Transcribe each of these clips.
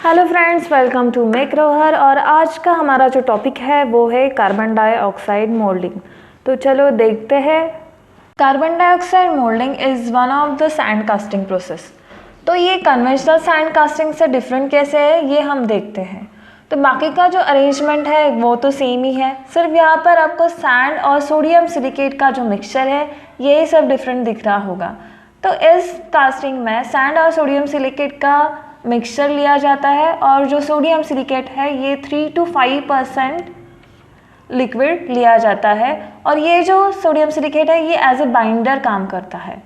Hello friends, welcome to मेक रोहर। और आज का हमारा जो टॉपिक है वो है कार्बन डाइऑक्साइड मोल्डिंग। तो चलो देखते हैं। Carbon dioxide moulding is one of the sand casting process. तो ये कन्वेंशनल सैंड कास्टिंग से डिफरेंट कैसे है ये हम देखते हैं। तो बाकी का जो अरेंजमेंट है वो तो सेम ही है, सिर्फ यहाँ पर आपको सैंड और सोडियम सिलिकेट का जो मिक्सचर है यही सब डिफरेंट दिख रहा होगा। तो इस कास्टिंग में सैंड और सोडियम सिलिकेट का मिक्सचर लिया जाता है और जो सोडियम सिलिकेट है ये 3 to 5% लिक्विड लिया जाता है। और ये जो सोडियम सिलिकेट है ये एज ए बाइंडर काम करता है।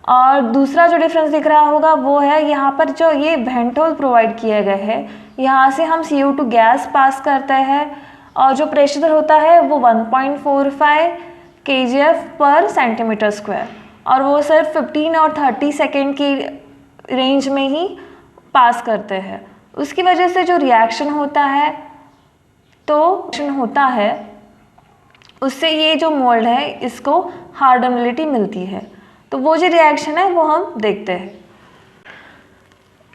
और दूसरा जो डिफरेंस दिख रहा होगा वो है यहाँ पर जो ये वेंट होल प्रोवाइड किए गए हैं, यहाँ से हम CO2 गैस पास करते हैं और जो प्रेशर होता है वो 1.45 kgf पर सेंटीमीटर स्क्वायर, और वो सिर्फ 15 और 30 सेकेंड की रेंज में ही पास करते हैं। उसकी वजह से जो रिएक्शन होता है उससे ये जो मोल्ड है इसको हार्डनेबिलिटी मिलती है। तो वो जो रिएक्शन है वो हम देखते हैं।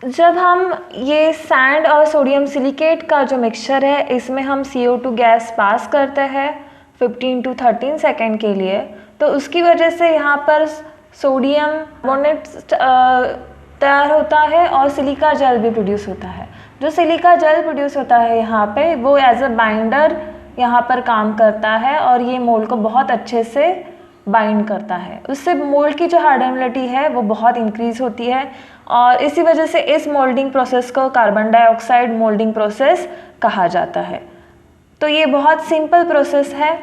जब हम ये सैंड और सोडियम सिलिकेट का जो मिक्सचर है इसमें हम CO2 गैस पास करते हैं 15 to 13 सेकेंड के लिए, तो उसकी वजह से यहाँ पर सोडियम कार्बोनेट तैयार होता है और सिलिका जेल भी प्रोड्यूस होता है। जो सिलिका जेल प्रोड्यूस होता है यहाँ पे वो एज अ बाइंडर यहाँ पर काम करता है और ये मोल्ड को बहुत अच्छे से बाइंड करता है। उससे मोल्ड की जो हार्डनेबिलिटी है वो बहुत इंक्रीज होती है और इसी वजह से इस मोल्डिंग प्रोसेस को कार्बन डाइऑक्साइड मोल्डिंग प्रोसेस कहा जाता है। तो ये बहुत सिंपल प्रोसेस है।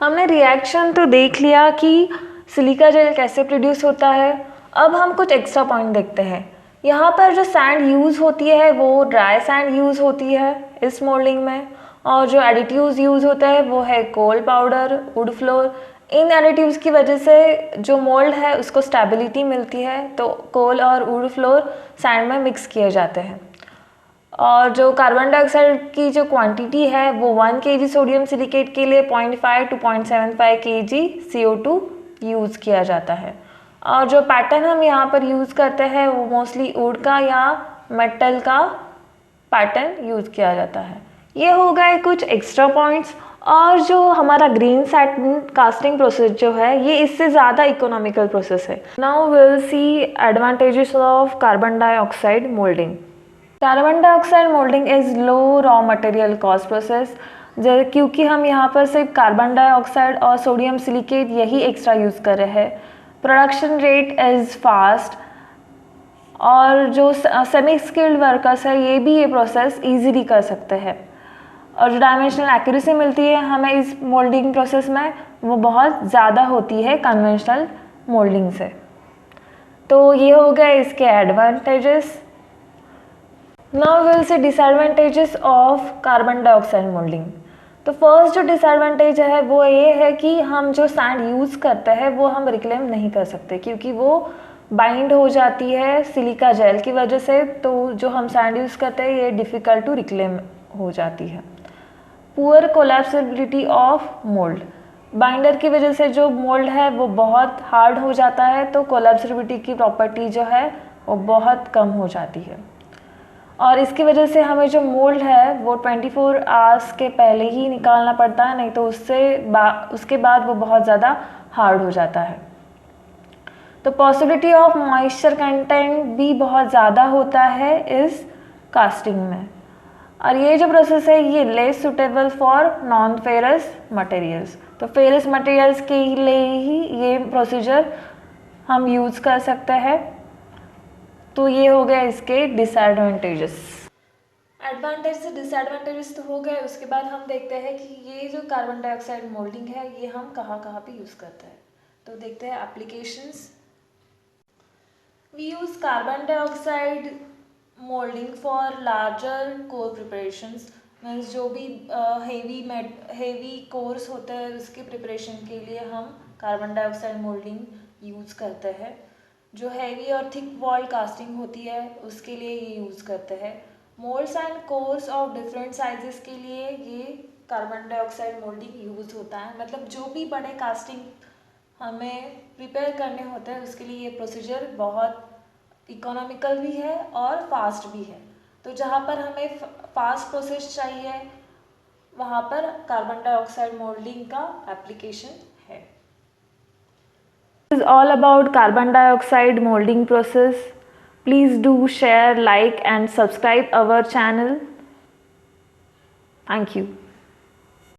हमने रिएक्शन तो देख लिया कि सिलिका जेल कैसे प्रोड्यूस होता है। अब हम कुछ एक्स्ट्रा पॉइंट देखते हैं। यहाँ पर जो सैंड यूज़ होती है वो ड्राई सैंड यूज़ होती है इस मोल्डिंग में, और जो एडिटिव्स यूज़ होता है वो है कोल पाउडर, वुड फ्लोर। इन एडिटिव्स की वजह से जो मोल्ड है उसको स्टेबिलिटी मिलती है, तो कोल और वुड फ्लोर सैंड में मिक्स किए जाते हैं। और जो कार्बन डाइऑक्साइड की जो क्वांटिटी है वो 1 kg सोडियम सिलिकेट के लिए 0.5 to 0.75 kg CO2 यूज़ किया जाता है। और जो पैटर्न हम यहाँ पर यूज़ करते हैं वो मोस्टली वुड का या मेटल का पैटर्न यूज़ किया जाता है। ये हो गए कुछ एक्स्ट्रा पॉइंट्स। और जो हमारा ग्रीन सैटिन कास्टिंग प्रोसेस जो है ये इससे ज़्यादा इकोनॉमिकल प्रोसेस है। Now will see advantages of carbon dioxide moulding. Carbon dioxide moulding is low raw material cost process, क्योंकि हम यहाँ पर सिर्फ कार्बन डाइऑक्साइड और सोडियम सिलिकेट यही एक्स्ट्रा यूज़ कर रहे हैं। प्रोडक्शन रेट इज़ फास्ट, और जो सेमी स्किल्ड वर्कर्स है ये भी ये प्रोसेस इजीली कर सकते हैं। और जो डायमेंशनल एक्यूरेसी मिलती है हमें इस मोल्डिंग प्रोसेस में वो बहुत ज़्यादा होती है कन्वेंशनल मोल्डिंग से। तो ये हो गए इसके advantages. Now will say disadvantages of carbon dioxide moulding. तो फर्स्ट जो डिसएडवांटेज है वो ये है कि हम जो सैंड यूज़ करते हैं वो हम रिक्लेम नहीं कर सकते, क्योंकि वो बाइंड हो जाती है सिलिका जेल की वजह से। तो जो हम सैंड यूज़ करते हैं ये डिफ़िकल्ट टू रिक्लेम हो जाती है। पुअर कोलैप्सिबिलिटी ऑफ मोल्ड, बाइंडर की वजह से जो मोल्ड है वो बहुत हार्ड हो जाता है, तो कोलैप्सिबिलिटी की प्रॉपर्टी जो है वो बहुत कम हो जाती है। और इसकी वजह से हमें जो मोल्ड है वो 24 आवर्स के पहले ही निकालना पड़ता है, नहीं तो उसके बाद वो बहुत ज़्यादा हार्ड हो जाता है। तो पॉसिबिलिटी ऑफ मॉइस्चर कंटेंट भी बहुत ज़्यादा होता है इस कास्टिंग में। और ये जो प्रोसेस है ये less suitable for non ferrous materials, तो फेरस मटेरियल्स के लिए ही ये प्रोसीजर हम यूज़ कर सकते हैं। तो ये हो गया इसके डिसएडवांटेजेस। एडवांटेज से डिसएडवांटेजेस तो हो गए, उसके बाद हम देखते हैं कि ये जो कार्बन डाइऑक्साइड मोल्डिंग है ये हम कहाँ कहाँ पे यूज़ करते हैं। तो देखते हैं applications. We use carbon dioxide moulding for larger core preparations, means जो भी हेवी कोर्स होते हैं उसके प्रिपरेशन के लिए हम कार्बन डाइऑक्साइड मोल्डिंग यूज़ करते हैं। जो हैवी और थिक वॉल कास्टिंग होती है उसके लिए ये यूज़ करते हैं। Moulds and course of different sizes के लिए ये कार्बन डाइऑक्साइड मोल्डिंग यूज़ होता है। मतलब जो भी बड़े कास्टिंग हमें प्रिपेयर करने होते हैं उसके लिए ये प्रोसीजर बहुत इकोनॉमिकल भी है और फास्ट भी है। तो जहाँ पर हमें फास्ट प्रोसेस चाहिए वहाँ पर कार्बन डाइऑक्साइड मोल्डिंग का एप्लीकेशन है। Is all about carbon dioxide molding process. Please do share, like and subscribe our channel. Thank you.